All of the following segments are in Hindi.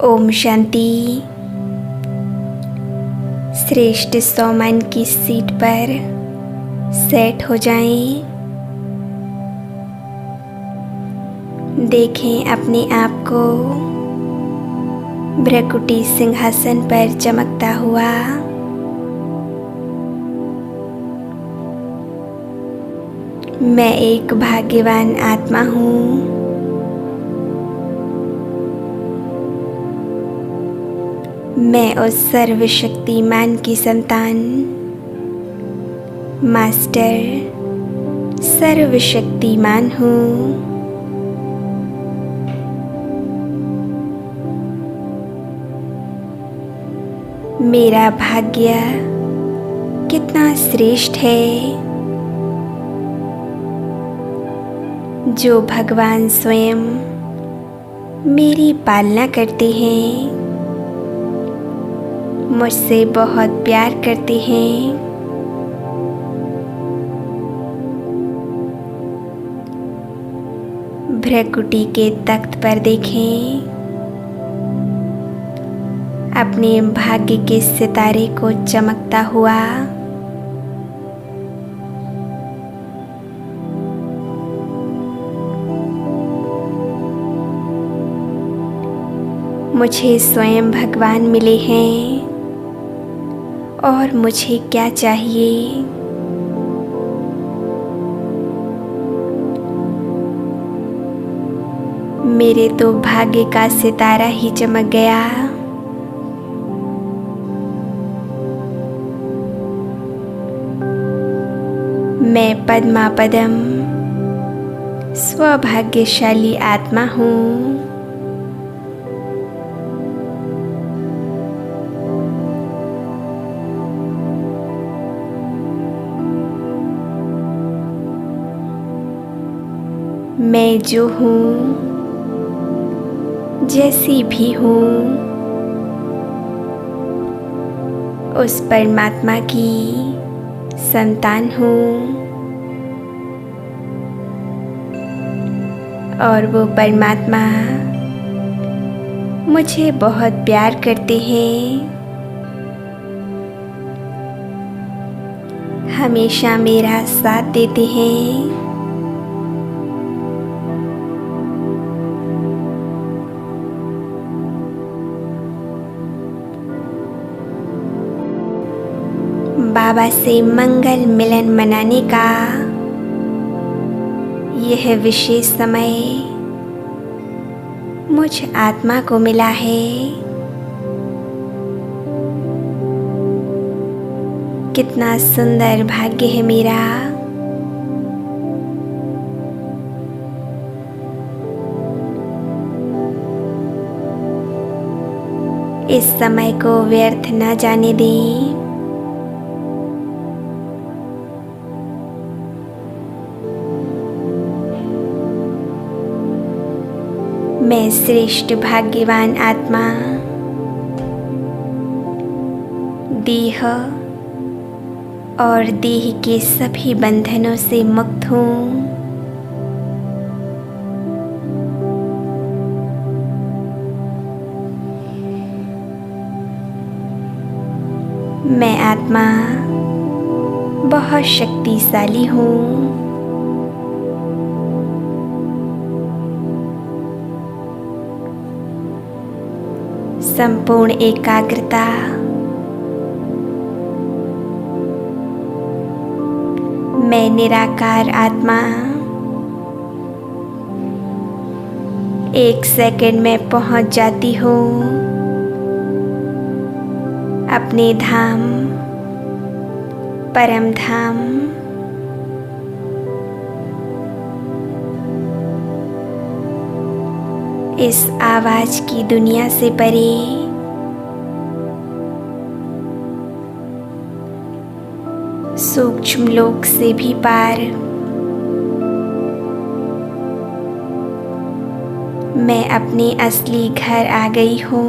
ओम शांति। श्रेष्ठ सौमन की सीट पर सेट हो जाएं। देखें अपने आप को भ्रकुटी सिंहासन पर चमकता हुआ। मैं एक भाग्यवान आत्मा हूँ। मैं उस सर्वशक्तिमान की संतान मास्टर सर्वशक्तिमान हूँ। मेरा भाग्य कितना श्रेष्ठ है जो भगवान स्वयं मेरी पालना करते हैं, मुझसे बहुत प्यार करते हैं। भ्रकुटी के तख्त पर देखें अपने भाग्य के सितारे को चमकता हुआ। मुझे स्वयं भगवान मिले हैं और मुझे क्या चाहिए। मेरे तो भाग्य का सितारा ही चमक गया। मैं पद्मा पदम स्वभाग्यशाली आत्मा हूँ। मैं जो हूँ, जैसी भी हूँ, उस परमात्मा की संतान हूँ और वो परमात्मा मुझे बहुत प्यार करते हैं। हमेशा मेरा साथ देते हैं। बाबा से मंगल मिलन मनाने का यह विशेष समय मुझ आत्मा को मिला है। कितना सुंदर भाग्य है मेरा। इस समय को व्यर्थ न जाने दें। मैं श्रेष्ठ भाग्यवान आत्मा देह और देह के सभी बंधनों से मुक्त हूँ। मैं आत्मा बहुत शक्तिशाली हूँ। संपूर्ण एकाग्रता मैं निराकार आत्मा 1 सेकंड में पहुंच जाती हूँ अपने धाम परम धाम। इस आवाज की दुनिया से परे सूक्ष्म लोक से भी पार मैं अपने असली घर आ गई हूँ।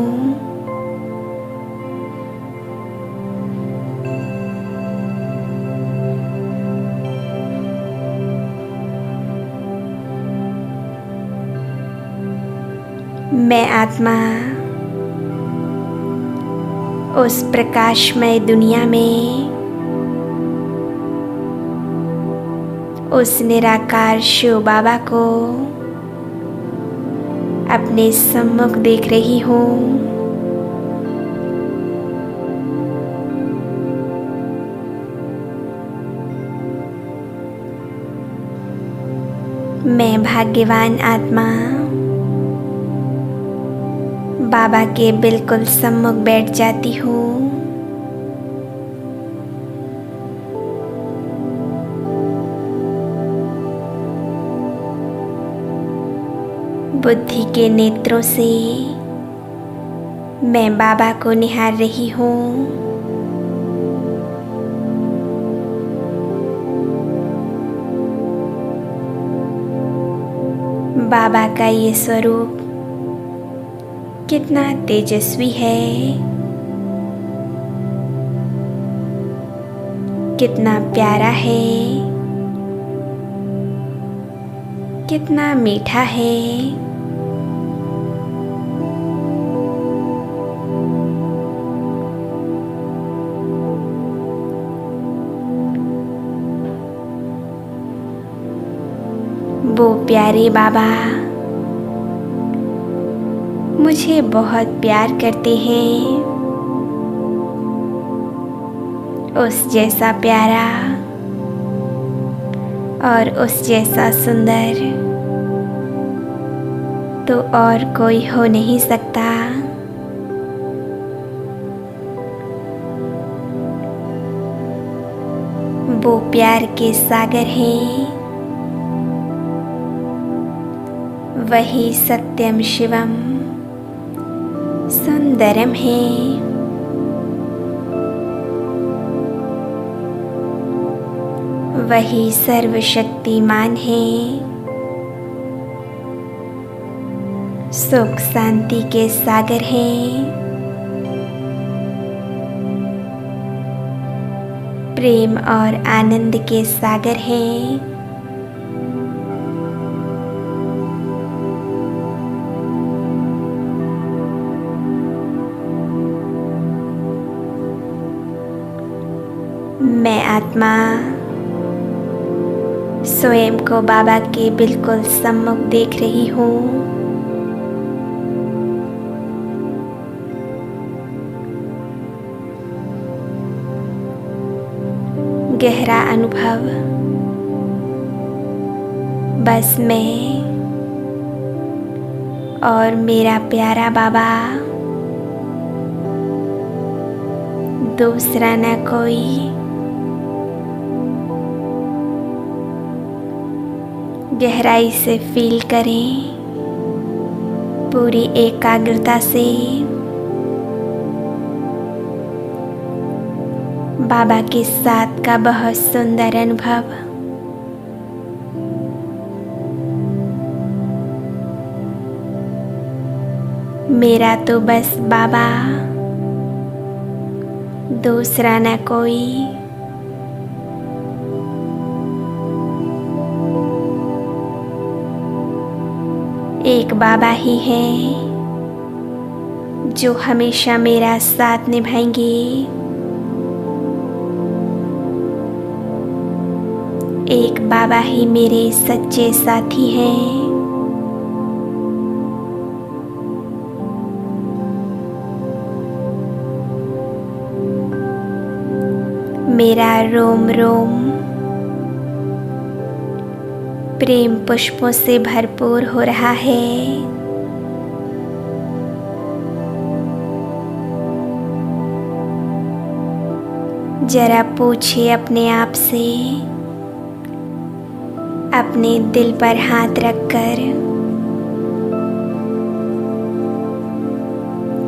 मैं आत्मा उस प्रकाशमय दुनिया में उस निराकार शिव बाबा को अपने सम्मुख देख रही हूँ। मैं भाग्यवान आत्मा बाबा के बिल्कुल सम्मुख बैठ जाती हूँ। बुद्धि के नेत्रों से मैं बाबा को निहार रही हूँ। बाबा का ये स्वरूप कितना तेजस्वी है, कितना प्यारा है, कितना मीठा है। वो प्यारे बाबा मुझे बहुत प्यार करते हैं। उस जैसा प्यारा और उस जैसा सुंदर तो और कोई हो नहीं सकता। वो प्यार के सागर हैं। वही सत्यम शिवम सुंदरम है। वही सर्वशक्तिमान है। सुख शांति के सागर हैं। प्रेम और आनंद के सागर हैं। मैं आत्मा स्वयं को बाबा के बिल्कुल सम्मुख देख रही हूँ। गहरा अनुभव, बस मैं और मेरा प्यारा बाबा, दूसरा न कोई। गहराई से फील करें, पूरी एकाग्रता से। बाबा के साथ का बहुत सुंदर अनुभव। मेरा तो बस बाबा, दूसरा न कोई। एक बाबा ही है जो हमेशा मेरा साथ निभाएंगे। एक बाबा ही मेरे सच्चे साथी हैं। मेरा रोम रोम प्रेम पुष्पों से भरपूर हो रहा है। जरा पूछिए अपने आप से, अपने दिल पर हाथ रखकर,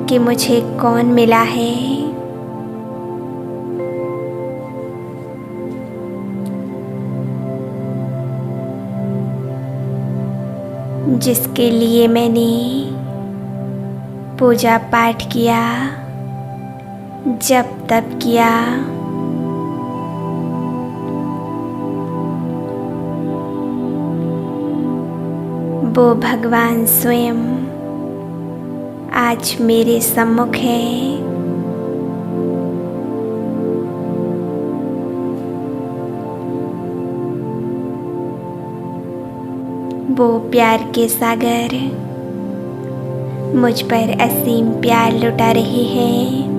कि मुझे कौन मिला है जिसके लिए मैंने पूजा पाठ किया, जप तप किया। वो भगवान स्वयं आज मेरे सम्मुख है। वो प्यार के सागर मुझ पर असीम प्यार लुटा रहे हैं।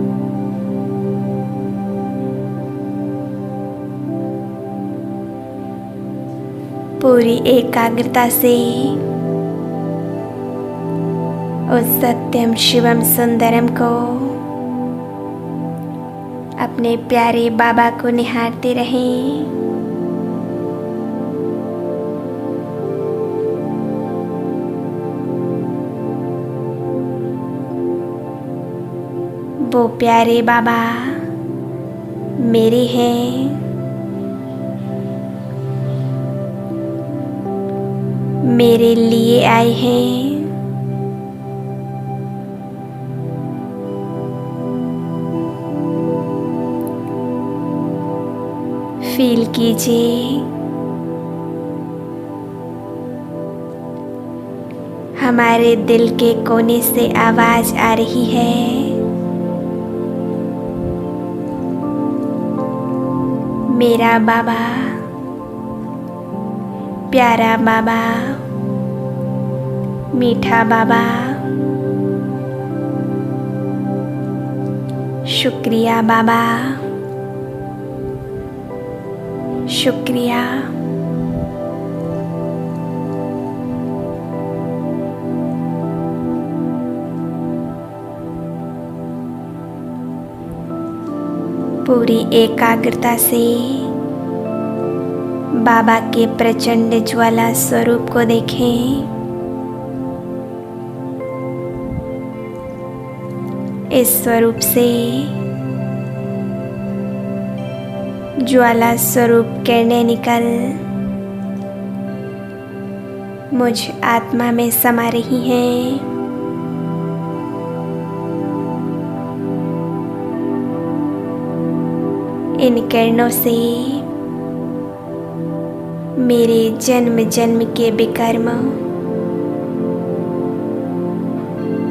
पूरी एकाग्रता से उस सत्यम शिवम सुंदरम को, अपने प्यारे बाबा को निहारते रहें। वो प्यारे बाबा मेरे हैं, मेरे लिए आए हैं। फील कीजिए हमारे दिल के कोने से आवाज आ रही है। मेरा बाबा, प्यारा बाबा, मीठा बाबा, शुक्रिया बाबा, शुक्रिया। पूरी एकाग्रता से बाबा के प्रचंड ज्वाला स्वरूप को देखें। इस स्वरूप से ज्वाला स्वरूप किरणें निकल मुझ आत्मा में समा रही हैं। इन किरणों से मेरे जन्म जन्म के विकर्म,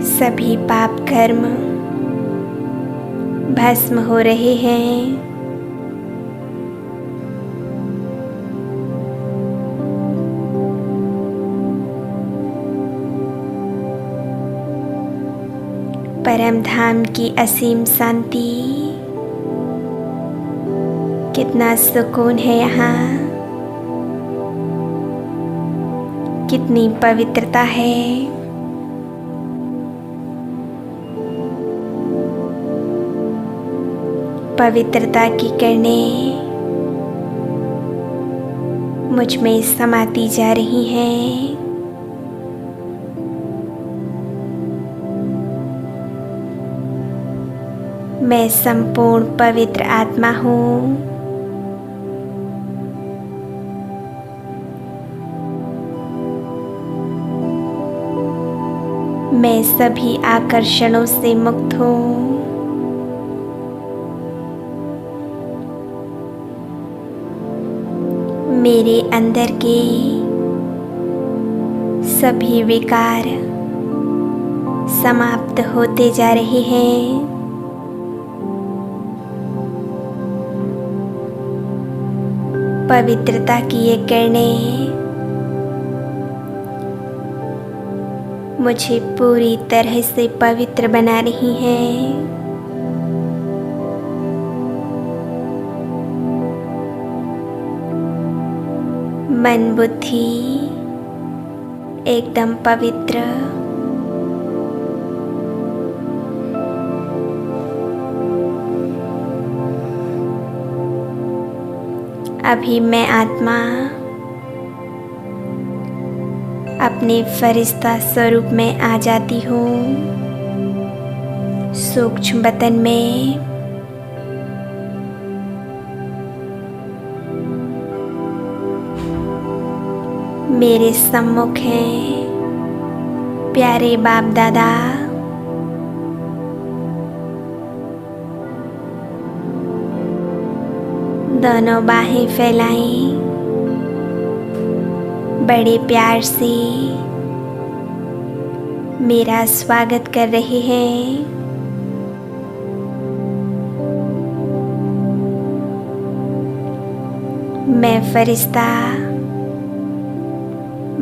सभी पाप कर्म भस्म हो रहे हैं। परम धाम की असीम शांति, कितना सुकून है यहाँ, कितनी पवित्रता है। पवित्रता की किरणें मुझ में समाती जा रही हैं। मैं संपूर्ण पवित्र आत्मा हूँ। मैं सभी आकर्षणों से मुक्त हूँ। मेरे अंदर के सभी विकार समाप्त होते जा रहे हैं। पवित्रता की ये किरणें मुझे पूरी तरह से पवित्र बना रही हैं। मन बुद्धि एकदम पवित्र। अभी मैं आत्मा अपने फरिश्ता स्वरूप में आ जाती हूँ। सूक्ष्म बतन में मेरे सम्मुख हैं प्यारे बाप दादा। दोनों बाहें फैलाएं, बड़े प्यार से मेरा स्वागत कर रहे हैं। मैं फरिश्ता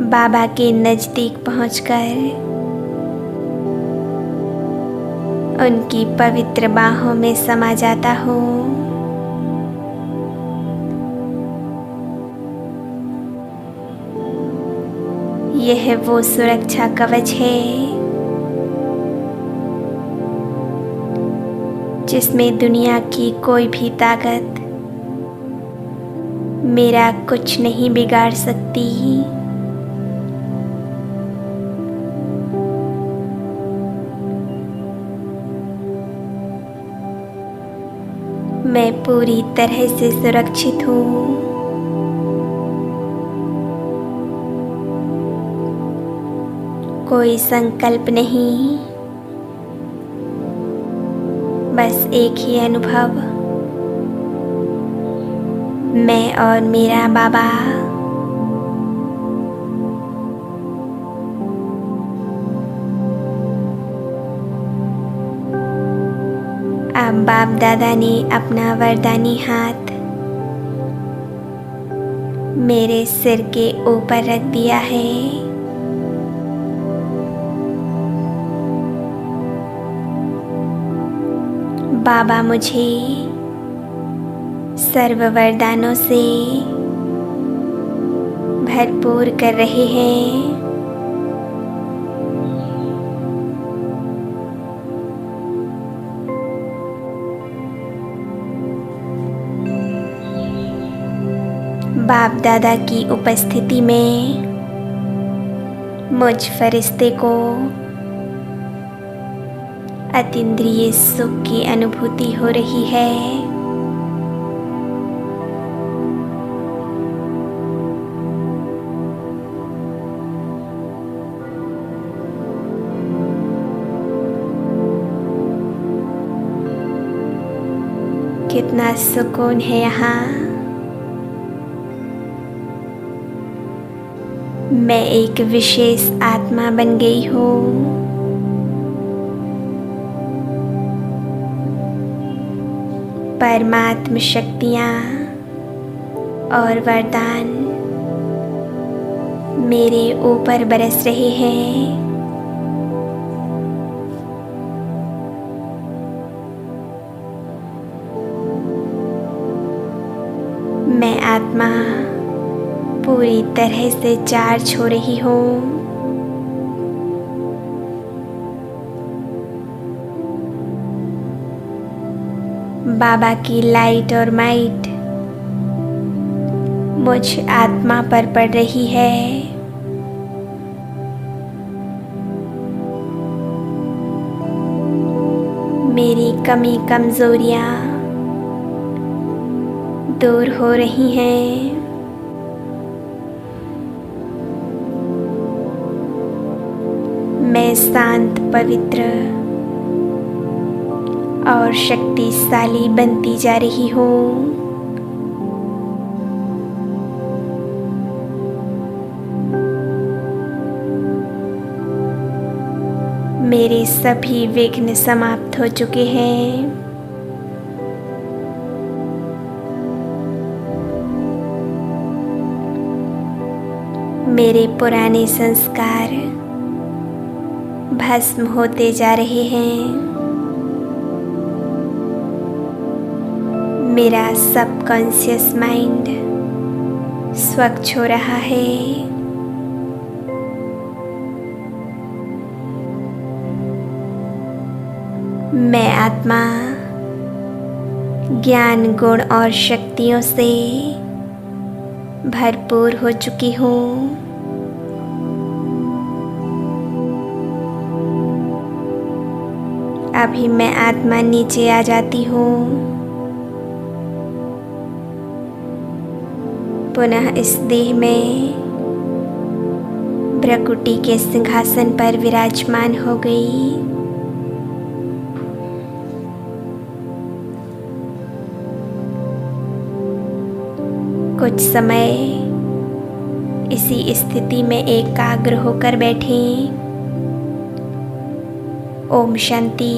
बाबा के नज़दीक पहुंचकर उनकी पवित्र बाहों में समा जाता हूँ। यह वो सुरक्षा कवच है जिसमें दुनिया की कोई भी ताकत मेरा कुछ नहीं बिगाड़ सकती। मैं पूरी तरह से सुरक्षित हूँ। कोई संकल्प नहीं, बस एक ही अनुभव, मैं और मेरा बाबा। अब बाप दादा ने अपना वरदानी हाथ मेरे सिर के ऊपर रख दिया है। बाबा मुझे सर्व वरदानों से भरपूर कर रहे हैं। बाप दादा की उपस्थिति में मुझ फरिश्ते को अतीन्द्रिय सुख की अनुभूति हो रही है। कितना सुकून है यहाँ। मैं एक विशेष आत्मा बन गई हूँ। परमात्म शक्तियाँ और वरदान मेरे ऊपर बरस रहे हैं। मैं आत्मा पूरी तरह से चार्ज हो रही हूँ। बाबा की लाइट और माइट मुझ आत्मा पर पड़ रही है। मेरी कमी कमजोरियाँ दूर हो रही हैं। मैं शांत, पवित्र और शक्तिशाली बनती जा रही हूँ। मेरे सभी विघ्न समाप्त हो चुके हैं। मेरे पुराने संस्कार भस्म होते जा रहे हैं। मेरा सबकॉन्शियस माइंड स्वच्छ हो रहा है। मैं आत्मा ज्ञान, गुण और शक्तियों से भरपूर हो चुकी हूँ। अभी मैं आत्मा नीचे आ जाती हूँ। पुनः इस देह में भ्रकुटी के सिंहासन पर विराजमान हो गई। कुछ समय इसी स्थिति में एकाग्र होकर बैठें। ओम शांति।